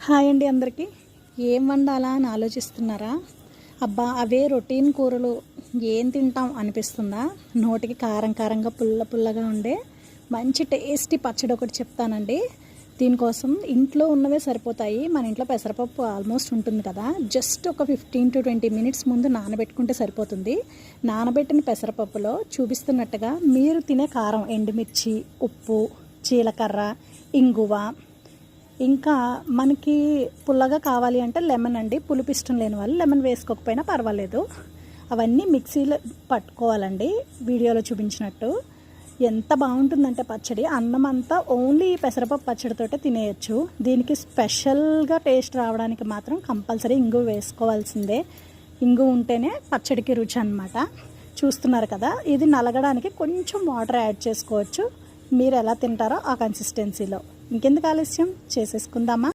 Hi అండి అందరికీ. ఏం వండాలా అని ఆలోచిస్తున్నారా? అబ్బా అవే రొటీన్ కూరలు ఏం తింటాం అనిపిస్తుందా? నోటికి కారం కారంగా పుల్ల పుల్లగా ఉండే మంచి టేస్టీ పచ్చడి ఒకటి చెప్తానండి. దీనికోసం ఇంట్లో ఉన్నవే సరిపోతాయి. మన ఇంట్లో పెసరపప్పు ఆల్మోస్ట్ ఉంటుంది కదా, జస్ట్ ఒక 15 to 20 మినిట్స్ ముందు నానబెట్టుకుంటే సరిపోతుంది. నానబెట్టిన పెసరపప్పులో చూపిస్తున్నట్టుగా మీరు తినే కారం, ఎండుమిర్చి, ఉప్పు, జీలకర్ర, ఇంగువ, ఇంకా మనకి పుల్లగా కావాలి అంటే లెమన్ అండి. పులుపు ఇష్టం లేని వాళ్ళు లెమన్ వేసుకోకపోయినా పర్వాలేదు. అవన్నీ మిక్సీలో పట్టుకోవాలండి. వీడియోలో చూపించినట్టు ఎంత బాగుంటుందంటే పచ్చడి, అన్నం అంతా ఓన్లీ పెసరపప్పు పచ్చడితోటే తినేయచ్చు. దీనికి స్పెషల్గా టేస్ట్ రావడానికి మాత్రం కంపల్సరీ ఇంగువ వేసుకోవాల్సిందే. ఇంగువ ఉంటేనే పచ్చడికి రుచి అన్నమాట. చూస్తున్నారు కదా, ఇది నలగడానికి కొంచెం వాటర్ యాడ్ చేసుకోవచ్చు. మీరు ఎలా తింటారో ఆ కన్సిస్టెన్సీలో. ఇంకెందుకు ఆలస్యం, చేసేసుకుందామా?